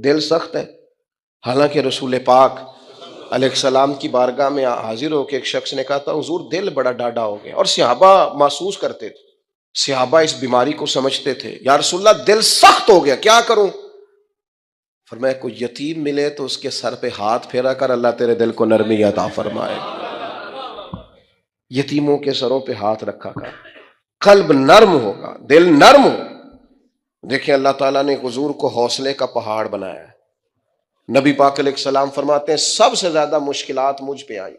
دل سخت ہے. حالانکہ رسول پاک علیہ السلام کی بارگاہ میں حاضر ہو کے ایک شخص نے کہا تھا حضور دل بڑا ڈاڈا ہو گیا، اور صحابہ محسوس کرتے تھے، صحابہ اس بیماری کو سمجھتے تھے. یا رسول اللہ دل سخت ہو گیا، کیا کروں؟ فرمایا کوئی یتیم ملے تو اس کے سر پہ ہاتھ پھیرا کر، اللہ تیرے دل کو نرمی عطا فرمائے. یتیموں کے سروں پہ ہاتھ رکھا کر، قلب نرم ہوگا، دل نرم ہو. دیکھیں اللہ تعالیٰ نے حضور کو حوصلے کا پہاڑ بنایا ہے. نبی پاک علیہ السلام فرماتے ہیں سب سے زیادہ مشکلات مجھ پہ آئی،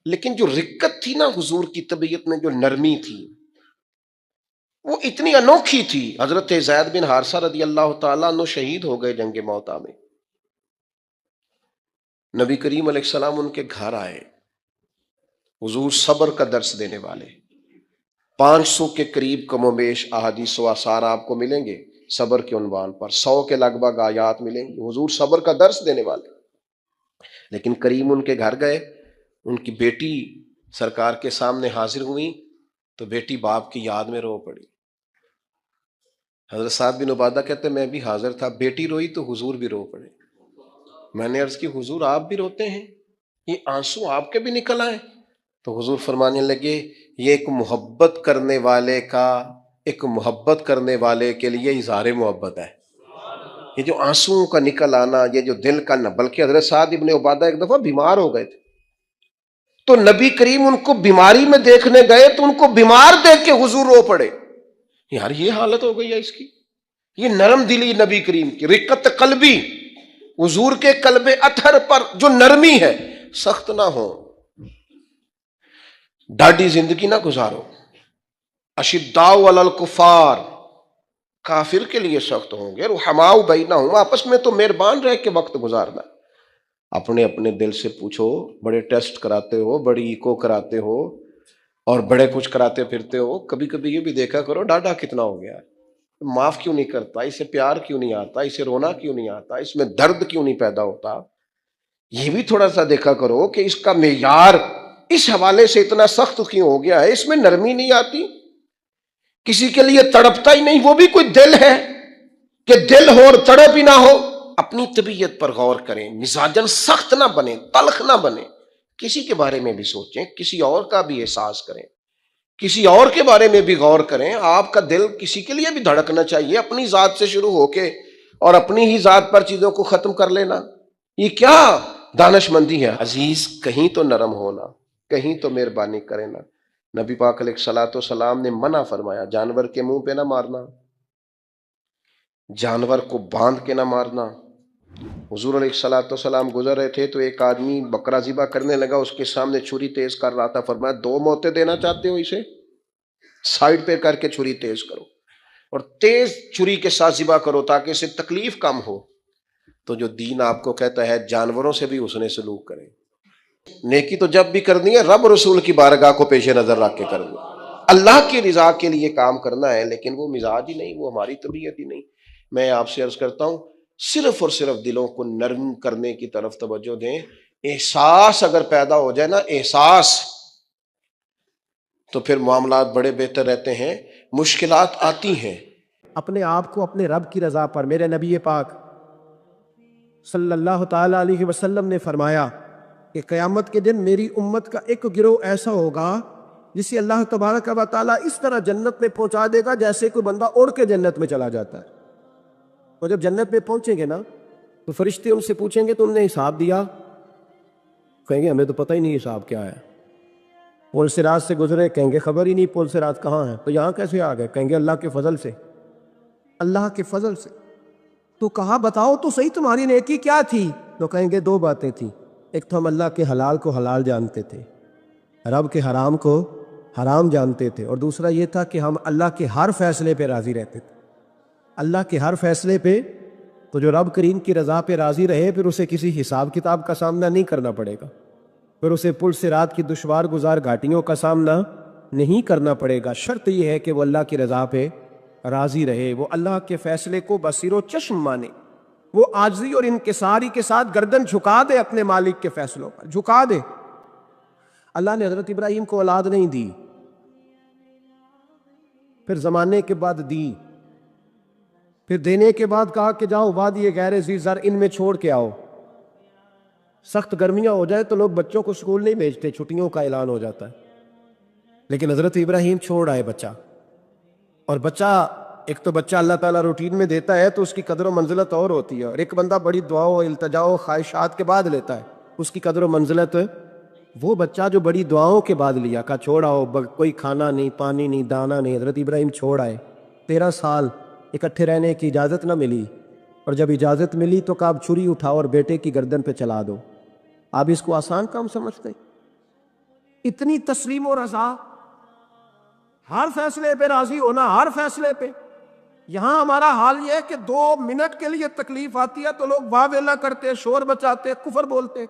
لیکن جو رقت تھی نا حضور کی طبیعت میں، جو نرمی تھی وہ اتنی انوکھی تھی. حضرت زید بن حارثہ رضی اللہ تعالیٰ عنہ شہید ہو گئے جنگ موتا میں. نبی کریم علیہ السلام ان کے گھر آئے. حضور صبر کا درس دینے والے، 500 کے قریب کم و بیش احادیث و آثار آپ کو ملیں گے صبر کے عنوان پر، 100 کے لگ بھگ آیات ملیں گی. حضور صبر کا درس دینے والے. لیکن کریم ان کے گھر گئے، ان کی بیٹی سرکار کے سامنے حاضر ہوئی تو بیٹی باپ کی یاد میں رو پڑی. حضرت سعد بن عبادہ کہتے میں بھی حاضر تھا، بیٹی روئی تو حضور بھی رو پڑے. میں نے عرض کی حضور آپ بھی روتے ہیں، یہ آنسو آپ کے بھی نکل آئے؟ تو حضور فرمانے لگے یہ ایک محبت کرنے والے کا، ایک محبت کرنے والے کے لیے اظہار محبت ہے. یہ جو آنسوؤں کا نکل آنا، یہ جو دل کا نہ، بلکہ حضرت سعد ابن عبادہ ایک دفعہ بیمار ہو گئے تھے تو نبی کریم ان کو بیماری میں دیکھنے گئے تو ان کو بیمار دیکھ کے حضور رو پڑے. یار یہ حالت ہو گئی ہے اس کی. یہ نرم دلی نبی کریم کی، رقت قلبی، حضور کے قلب اطہر پر جو نرمی ہے. سخت نہ ہو، ڈاڈی زندگی نہ گزارو. اشداء علی الکفار، کافر کے لیے سخت ہوں گے. رحماء بینہم، آپس میں تو مہربان رہ کے وقت گزارنا. اپنے اپنے دل سے پوچھو، بڑے ٹیسٹ کراتے ہو، بڑی ایکو کراتے ہو اور بڑے کچھ کراتے پھرتے ہو، کبھی کبھی یہ بھی دیکھا کرو ڈاڈا کتنا ہو گیا، معاف کیوں نہیں کرتا، اسے پیار کیوں نہیں آتا، اسے رونا کیوں نہیں آتا، اس میں درد کیوں نہیں پیدا ہوتا. یہ بھی تھوڑا سا دیکھا کرو کہ اس کا معیار اس حوالے سے اتنا سخت کیوں ہو گیا ہے، اس میں نرمی نہیں آتی، کسی کے لیے تڑپتا ہی نہیں. وہ بھی کوئی دل ہے کہ دل ہو اور تڑپ ہی نہ ہو. اپنی طبیعت پر غور کریں، مزاجن سخت نہ بنے، تلخ نہ بنے. کسی کے بارے میں بھی سوچیں، کسی اور کا بھی احساس کریں، کسی اور کے بارے میں بھی غور کریں. آپ کا دل کسی کے لیے بھی دھڑکنا چاہیے. اپنی ذات سے شروع ہو کے اور اپنی ہی ذات پر چیزوں کو ختم کر لینا، یہ کیا دانش مندی ہے. عزیز کہیں تو نرم ہونا، کہیں تو مہربانی کرے نا. نبی پاک علیہ الصلوۃ والسلام نے منع فرمایا جانور کے منہ پہ نہ مارنا، جانور کو باندھ کے نہ مارنا. حضور علیہ الصلوۃ والسلام گزر رہے تھے تو ایک آدمی بکرا ذبح کرنے لگا، اس کے سامنے چھری تیز کر رہا تھا. فرمایا 2 موتیں دینا چاہتے ہو، اسے سائڈ پہ کر کے چھری تیز کرو اور تیز چھری کے ساتھ ذبح کرو تاکہ اسے تکلیف کم ہو. تو جو دین آپ کو کہتا ہے جانوروں سے بھی حسن سلوک کریں. نیکی تو جب بھی کرنی ہے رب رسول کی بارگاہ کو پیش نظر رکھ کے کرنی، اللہ کی رضا کے لیے کام کرنا ہے. لیکن وہ مزاج ہی نہیں، وہ ہماری طبیعت ہی نہیں. میں آپ سے عرض کرتا ہوں صرف اور صرف دلوں کو نرم کرنے کی طرف توجہ دیں. احساس اگر پیدا ہو جائے نا، احساس، تو پھر معاملات بڑے بہتر رہتے ہیں. مشکلات آتی ہیں. اپنے آپ کو اپنے رب کی رضا پر، میرے نبی پاک صلی اللہ تعالی علیہ وسلم نے فرمایا کہ قیامت کے دن میری امت کا ایک گروہ ایسا ہوگا جسے اللہ تبارک و تعالیٰ اس طرح جنت میں پہنچا دے گا جیسے کوئی بندہ اڑ کے جنت میں چلا جاتا ہے. اور جب جنت میں پہنچیں گے نا تو فرشتے ان سے پوچھیں گے تم نے حساب دیا؟ کہیں گے ہمیں تو پتہ ہی نہیں حساب کیا ہے. پل صراط سے گزرے، کہیں گے خبر ہی نہیں پل صراط کہاں ہے. تو یہاں کیسے آ گئے؟ کہیں گے اللہ کے فضل سے، اللہ کے فضل سے. تو کہا بتاؤ تو صحیح تمہاری نیکی کیا تھی؟ تو کہیں گے 2 باتیں تھیں. ایک تو ہم اللہ کے حلال کو حلال جانتے تھے، رب کے حرام کو حرام جانتے تھے، اور دوسرا یہ تھا کہ ہم اللہ کے ہر فیصلے پہ راضی رہتے تھے. اللہ کے ہر فیصلے پہ، تو جو رب کریم کی رضا پہ راضی رہے پھر اسے کسی حساب کتاب کا سامنا نہیں کرنا پڑے گا، پھر اسے پل صراط کی دشوار گزار گھاٹیوں کا سامنا نہیں کرنا پڑے گا. شرط یہ ہے کہ وہ اللہ کی رضا پہ راضی رہے، وہ اللہ کے فیصلے کو بصیر و چشم مانے، وہ عاجزی اور انکساری کے ساتھ گردن جھکا دے اپنے مالک کے فیصلوں پر، جھکا دے. اللہ نے حضرت ابراہیم کو اولاد نہیں دی، پھر زمانے کے بعد دی. پھر دینے کے بعد کہا کہ جاؤ وادی غیر ذی زر ان میں چھوڑ کے آؤ. سخت گرمیاں ہو جائے تو لوگ بچوں کو اسکول نہیں بھیجتے، چھٹیوں کا اعلان ہو جاتا ہے. لیکن حضرت ابراہیم چھوڑ آئے بچہ. اور بچہ، ایک تو بچہ اللہ تعالیٰ روٹین میں دیتا ہے تو اس کی قدر و منزلت اور ہوتی ہے، اور ایک بندہ بڑی دعاؤں التجاؤ خواہشات کے بعد لیتا ہے، اس کی قدر و منزلت. وہ بچہ جو بڑی دعاؤں کے بعد لیا، کہا چھوڑ آؤ، کوئی کھانا نہیں، پانی نہیں، دانا نہیں. حضرت ابراہیم چھوڑ آئے. 13 سال اکٹھے رہنے کی اجازت نہ ملی، اور جب اجازت ملی تو کہا اب چھری اٹھاؤ اور بیٹے کی گردن پہ چلا دو. آپ اس کو آسان کام سمجھتے؟ اتنی تسلیم و رضا، ہر فیصلے پہ راضی ہونا، ہر فیصلے پہ. یہاں ہمارا حال یہ ہے کہ 2 منٹ کے لیے تکلیف آتی ہے تو لوگ واہ ویلا کرتے، شور بچاتے، کفر بولتے.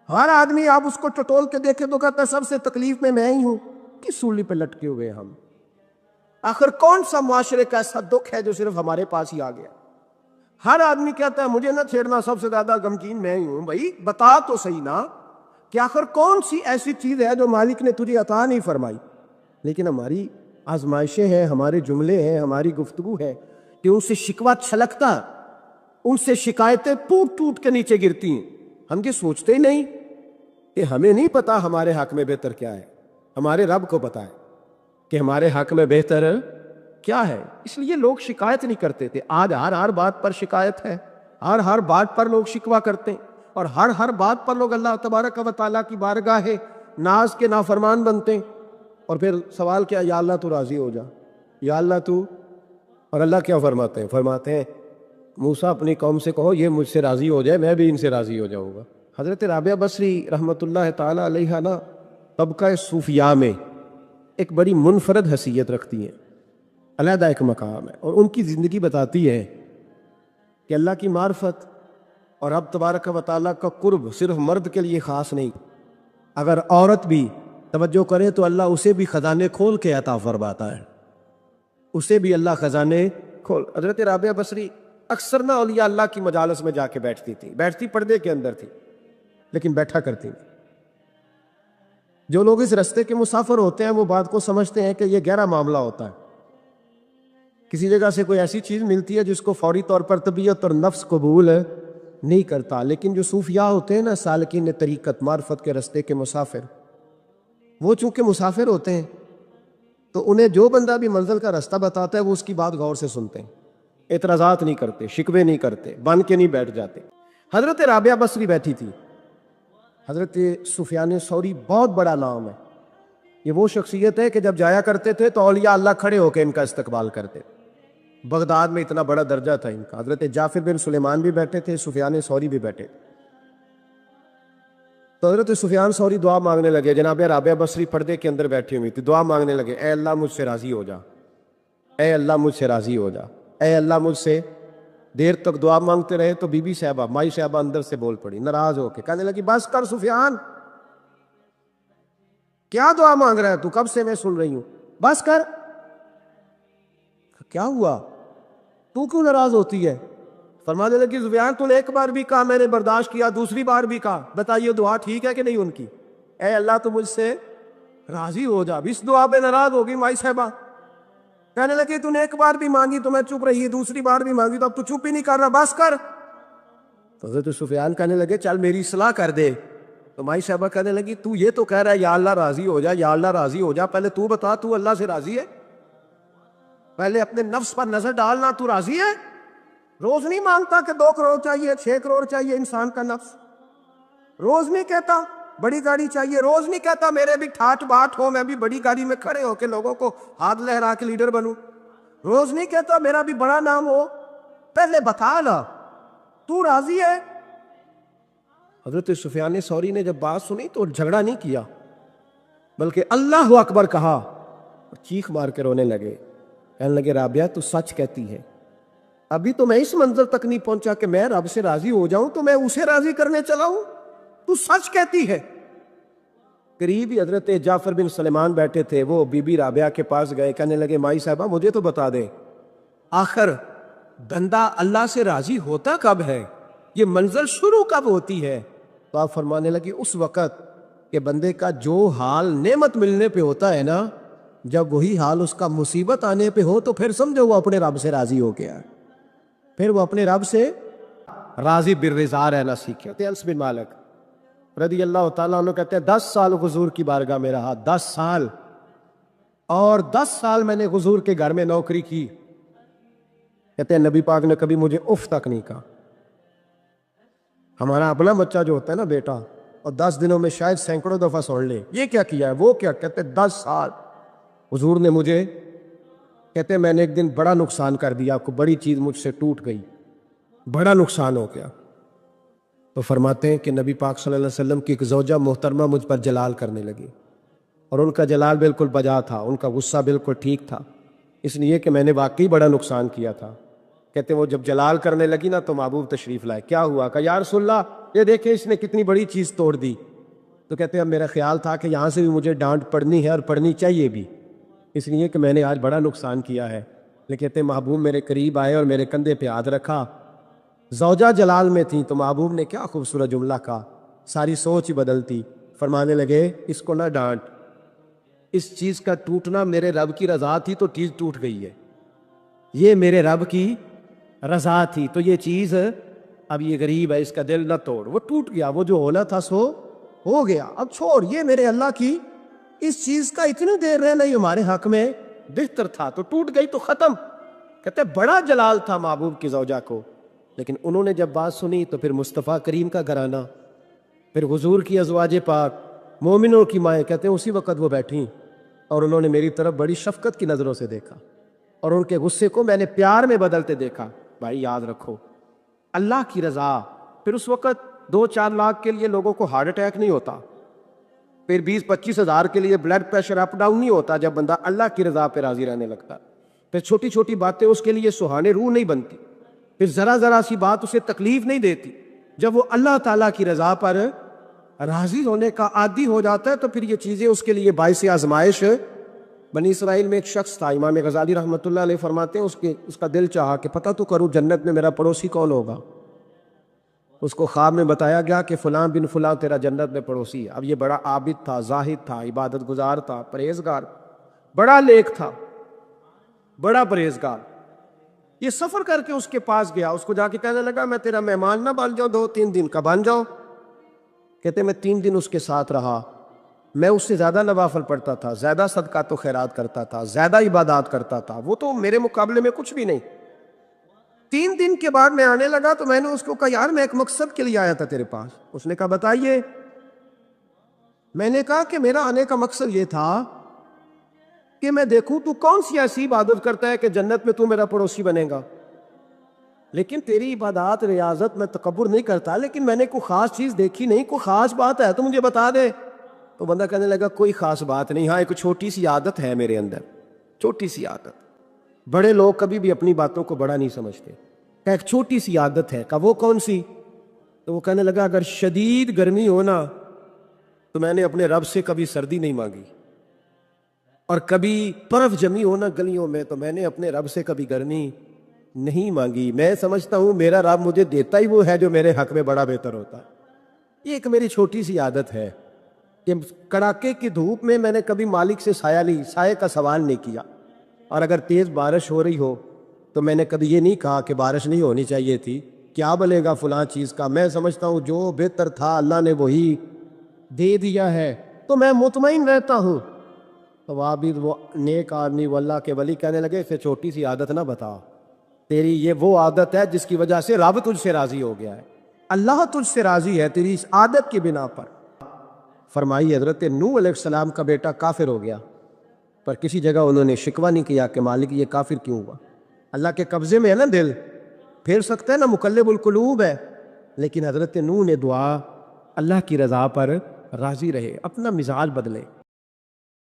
ہر آدمی آپ اس کو ٹٹول کے دیکھے تو کہتا ہے سب سے تکلیف میں ہی ہوں. کس سولی پہ لٹکے ہوئے ہم؟ آخر کون سا معاشرے کا ایسا دکھ ہے جو صرف ہمارے پاس ہی آ گیا؟ ہر آدمی کہتا ہے مجھے نہ چھیڑنا، سب سے زیادہ غمگین میں ہی ہوں. بھائی بتا تو صحیح نا کہ آخر کون سی ایسی چیز ہے جو مالک نے تجھے عطا نہیں فرمائی. لیکن ہماری آزمائشیں ہیں، ہمارے جملے ہیں، ہماری گفتگو ہے کہ ان سے شکوہ چھلکتا، ان سے شکایتیں ٹوٹ ٹوٹ کے نیچے گرتی ہیں. ہم یہ سوچتے ہی نہیں کہ ہمیں نہیں پتا ہمارے حق میں بہتر کیا ہے، ہمارے رب کو پتا ہے کہ ہمارے حق میں بہتر کیا ہے. اس لیے لوگ شکایت نہیں کرتے تھے. آج ہر بات پر شکایت ہے، ہر بات پر لوگ شکوہ کرتے ہیں، اور ہر بات پر لوگ اللہ تبارک و تعالیٰ کی بارگاہ ناز کے نافرمان بنتے ہیں. اور پھر سوال کیا، یا اللہ تو راضی ہو جا، یا اللہ تو. اور اللہ کیا فرماتے ہیں موسیٰ اپنی قوم سے کہو یہ مجھ سے راضی ہو جائے، میں بھی ان سے راضی ہو جاؤں گا. حضرت رابعہ بصری رحمۃ اللہ تعالی علیہ نا طبقہ صوفیاء میں ایک بڑی منفرد حیثیت رکھتی ہیں، علیحدہ ایک مقام ہے. اور ان کی زندگی بتاتی ہے کہ اللہ کی معرفت اور رب تبارک و تعالیٰ کا قرب صرف مرد کے لیے خاص نہیں. اگر عورت بھی توجہ کرے تو اللہ اسے بھی خزانے کھول کے عطا فرماتا ہے، اسے بھی اللہ خزانے کھول. حضرت رابعہ بصری اکثر نہ اولیاء اللہ کی مجالس میں جا کے بیٹھتی تھی، بیٹھتی پردے کے اندر تھی لیکن بیٹھا کرتی. جو لوگ اس رستے کے مسافر ہوتے ہیں وہ بات کو سمجھتے ہیں کہ یہ گہرا معاملہ ہوتا ہے. کسی جگہ سے کوئی ایسی چیز ملتی ہے جس کو فوری طور پر طبیعت اور نفس قبول نہیں کرتا. لیکن جو صوفیاء ہوتے ہیں نا، سالکین طریقت، معرفت کے رستے کے مسافر، وہ چونکہ مسافر ہوتے ہیں تو انہیں جو بندہ بھی منزل کا رستہ بتاتا ہے وہ اس کی بات غور سے سنتے ہیں، اعتراضات نہیں کرتے، شکوے نہیں کرتے، بن کے نہیں بیٹھ جاتے. حضرت رابعہ بصری بیٹھی تھی. حضرت سفیان ثوری بہت بڑا نام ہے. یہ وہ شخصیت ہے کہ جب جایا کرتے تھے تو اولیاء اللہ کھڑے ہو کے ان کا استقبال کرتے. بغداد میں اتنا بڑا درجہ تھا ان کا. حضرت جعفر بن سلیمان بھی بیٹھے تھے، سفیان ثوری بھی بیٹھے تھے. تو حضرت سفیان ثوری دعا مانگنے لگے. جناب رابعہ بصری پردے کے اندر بیٹھی ہوئی تھی، دعا مانگنے لگے، اے اللہ مجھ سے راضی ہو جا، اے اللہ مجھ سے راضی ہو جا، اے اللہ مجھ سے. دیر تک دعا مانگتے رہے تو بی بی صاحبہ، مائی صاحبہ اندر سے بول پڑی ناراض ہو کے، کہنے لگی بس کر سفیان، کیا دعا مانگ رہا ہے تو؟ کب سے میں سن رہی ہوں، بس کر. کیا ہوا، تو کیوں ناراض ہوتی ہے؟ فرمانے لگی سفیان تو نے ایک بار بھی کہا، میں نے برداشت کیا، دوسری بار بھی کہا، بتائیے دعا ٹھیک ہے کہ نہیں ان کی؟ اے اللہ تو مجھ سے راضی ہو جا. اس دعا پہ ناراض ہوگی مائی صاحبہ. کہنے لگے تو نے ایک بار بھی مانگی تو میں چپ رہی، دوسری بار بھی مانگی تو اب تو چپ ہی نہیں کر رہا، بس کر. تو حضرت سفیان کہنے لگے چل میری اصلاح کر دے. تو مائی صاحبہ کہنے لگی تو یہ تو کہہ رہا ہے یا اللہ راضی ہو جا، یا اللہ راضی ہو جا، پہلے تو بتا تو اللہ سے راضی ہے؟ پہلے اپنے نفس پر نظر ڈالنا، تو راضی ہے؟ روز نہیں مانگتا کہ 2 کروڑ چاہیے، 6 کروڑ چاہیے. انسان کا نفس روز نہیں کہتا بڑی گاڑی چاہیے، روز نہیں کہتا میرے بھی ٹھاٹ باٹ ہو، میں بھی بڑی گاڑی میں کھڑے ہو کے لوگوں کو ہاتھ لہرا کے لیڈر بنوں. روز نہیں کہتا میرا بھی بڑا نام ہو. پہلے بتا لا تو راضی ہے. حضرت سفیان ثوری نے جب بات سنی تو جھگڑا نہیں کیا بلکہ اللہ اکبر کہا اور چیخ مار کے رونے لگے. کہنے لگے رابعہ تو سچ کہتی ہے، ابھی تو میں اس منظر تک نہیں پہنچا کہ میں رب سے راضی ہو جاؤں تو میں اسے راضی کرنے چلا ہوں. تو سچ کہتی ہے. قریب ہی حضرت جعفر بن سلیمان بیٹھے تھے، وہ بی بی رابعہ کے پاس گئے، کہنے لگے مائی صاحبہ مجھے تو بتا دے آخر بندہ اللہ سے راضی ہوتا کب ہے، یہ منزل شروع کب ہوتی ہے؟ تو آپ فرمانے لگی اس وقت کہ بندے کا جو حال نعمت ملنے پہ ہوتا ہے نا جب وہی حال اس کا مصیبت آنے پہ ہو تو پھر سمجھو وہ اپنے رب سے راضی ہو گیا، پھر وہ اپنے رب سے راضی بالرضا رہنا سیکھے۔ انس بن مالک رضی اللہ تعالیٰ عنہ کہتے ہیں 10 سال حضور کی بارگاہ میں رہا، 10 سال، اور 10 سال میں نے حضور کے گھر میں نوکری کی۔ کہتے ہیں نبی پاک نے کبھی مجھے اف تک نہیں کہا۔ ہمارا اپنا بچہ جو ہوتا ہے نا بیٹا، اور 10 دنوں میں شاید سینکڑوں دفعہ سن لے یہ کیا کیا ہے وہ کیا، کہتے ہیں 10 سال حضور نے مجھے، کہتے ہیں میں نے ایک دن بڑا نقصان کر دیا، کوئی بڑی چیز مجھ سے ٹوٹ گئی، بڑا نقصان ہو گیا۔ تو فرماتے ہیں کہ نبی پاک صلی اللہ علیہ وسلم کی ایک زوجہ محترمہ مجھ پر جلال کرنے لگی، اور ان کا جلال بالکل بجا تھا، ان کا غصہ بالکل ٹھیک تھا، اس لیے کہ میں نے واقعی بڑا نقصان کیا تھا۔ کہتے ہیں وہ جب جلال کرنے لگی نا تو محبوب تشریف لائے، کیا ہوا؟ کہا یا رسول اللہ یہ دیکھیں اس نے کتنی بڑی چیز توڑ دی۔ تو کہتے ہیں اب میرا خیال تھا کہ یہاں سے بھی مجھے ڈانٹ پڑنی ہے اور پڑنی چاہیے بھی، اس لیے کہ میں نے آج بڑا نقصان کیا ہے۔ لیکن کہتے ہیں محبوب میرے قریب آئے اور میرے کندھے پہ ہاتھ رکھا، زوجہ جلال میں تھیں تو محبوب نے کیا خوبصورت جملہ کہا، ساری سوچ ہی بدلتی۔ فرمانے لگے اس کو نہ ڈانٹ، اس چیز کا ٹوٹنا میرے رب کی رضا تھی تو چیز ٹوٹ گئی ہے، یہ میرے رب کی رضا تھی تو یہ چیز اب یہ غریب ہے اس کا دل نہ توڑ، وہ ٹوٹ گیا، وہ جو ہونا تھا سو ہو گیا، اب چھوڑ، یہ میرے اللہ کی اس چیز کا اتنی دیر رہنا ہی ہمارے حق میں بہتر تھا، تو ٹوٹ گئی تو ختم۔ کہتے بڑا جلال تھا محبوب کی زوجہ کو، لیکن انہوں نے جب بات سنی تو پھر مصطفیٰ کریم کا گھرانہ، پھر حضور کی ازواج پاک، مومنوں کی مائیں، کہتے ہیں اسی وقت وہ بیٹھیں اور انہوں نے میری طرف بڑی شفقت کی نظروں سے دیکھا، اور ان کے غصے کو میں نے پیار میں بدلتے دیکھا۔ بھائی یاد رکھو اللہ کی رضا، پھر اس وقت 2-4 لاکھ کے لیے لوگوں کو ہارٹ اٹیک نہیں ہوتا، پھر 20-25 ہزار کے لیے بلڈ پریشر اپ ڈاؤن نہیں ہوتا جب بندہ اللہ کی رضا پہ راضی رہنے لگتا، پھر چھوٹی چھوٹی باتیں اس کے لیے سہانے روح نہیں بنتی، پھر ذرا ذرا سی بات اسے تکلیف نہیں دیتی، جب وہ اللہ تعالیٰ کی رضا پر راضی ہونے کا عادی ہو جاتا ہے تو پھر یہ چیزیں اس کے لیے باعث آزمائش۔ بنی اسرائیل میں ایک شخص تھا، امام غزالی رحمۃ اللہ علیہ فرماتے ہیں اس کا دل چاہا کہ پتہ تو کروں جنت میں میرا پڑوسی کون ہوگا۔ اس کو خواب میں بتایا گیا کہ فلاں بن فلاں تیرا جنت میں پڑوسی ہے۔ اب یہ بڑا عابد تھا، زاہد تھا، عبادت گزار تھا، پرہیزگار، بڑا نیک تھا، بڑا پرہیزگار۔ یہ سفر کر کے اس کے پاس گیا، اس کو جا کے کہنے لگا میں تیرا مہمان نہ بن جاؤں، 2-3 دن کا بن جاؤ۔ کہتے میں 3 دن اس کے ساتھ رہا، میں اس سے زیادہ نوافل پڑھتا تھا، زیادہ صدقات و خیرات کرتا تھا، زیادہ عبادات کرتا تھا، وہ تو میرے مقابلے میں کچھ بھی نہیں۔ 3 دن کے بعد میں آنے لگا تو میں نے اس کو کہا یار میں ایک مقصد کے لیے آیا تھا تیرے پاس۔ اس نے کہا بتائیے۔ میں نے کہا کہ میرا آنے کا مقصد یہ تھا کہ میں دیکھوں تو کون سی ایسی عبادت کرتا ہے کہ جنت میں تو میرا پڑوسی بنے گا، لیکن تیری عبادات ریاضت میں تکبر نہیں کرتا، لیکن میں نے کوئی خاص چیز دیکھی نہیں، کوئی خاص بات ہے تو مجھے بتا دے۔ تو بندہ کہنے لگا کوئی خاص بات نہیں، ہاں ایک چھوٹی سی عادت ہے میرے اندر، چھوٹی سی عادت۔ بڑے لوگ کبھی بھی اپنی باتوں کو بڑا نہیں سمجھتے، کہ ایک چھوٹی سی عادت ہے۔ کہ وہ کون سی؟ تو وہ کہنے لگا اگر شدید گرمی ہونا تو میں نے اپنے رب سے کبھی سردی نہیں مانگی، اور کبھی برف جمی ہونا گلیوں میں تو میں نے اپنے رب سے کبھی گرمی نہیں مانگی۔ میں سمجھتا ہوں میرا رب مجھے دیتا ہی وہ ہے جو میرے حق میں بڑا بہتر ہوتا ہے۔ یہ ایک میری چھوٹی سی عادت ہے کہ کڑاکے کی دھوپ میں نے کبھی مالک سے سایہ کا سوال نہیں کیا، اور اگر تیز بارش ہو رہی ہو تو میں نے کبھی یہ نہیں کہا کہ بارش نہیں ہونی چاہیے تھی، کیا بلے گا فلاں چیز کا۔ میں سمجھتا ہوں جو بہتر تھا اللہ نے وہی دے دیا ہے تو میں مطمئن رہتا ہوں۔ تو عابد وہ نیک آدمی وہ اللہ کے ولی کہنے لگے اسے چھوٹی سی عادت نہ بتا، تیری یہ وہ عادت ہے جس کی وجہ سے رب تجھ سے راضی ہو گیا ہے، اللہ تجھ سے راضی ہے تیری اس عادت کی بنا پر۔ فرمائی حضرت نوح علیہ السلام کا بیٹا کافر ہو گیا، پر کسی جگہ انہوں نے شکوہ نہیں کیا کہ مالک یہ کافر کیوں ہوا۔ اللہ کے قبضے میں ہے نا دل، پھر سکتا ہے نا، مقلب القلوب ہے، لیکن حضرت نوح نے دعا اللہ کی رضا پر راضی رہے، اپنا مزاج بدلے۔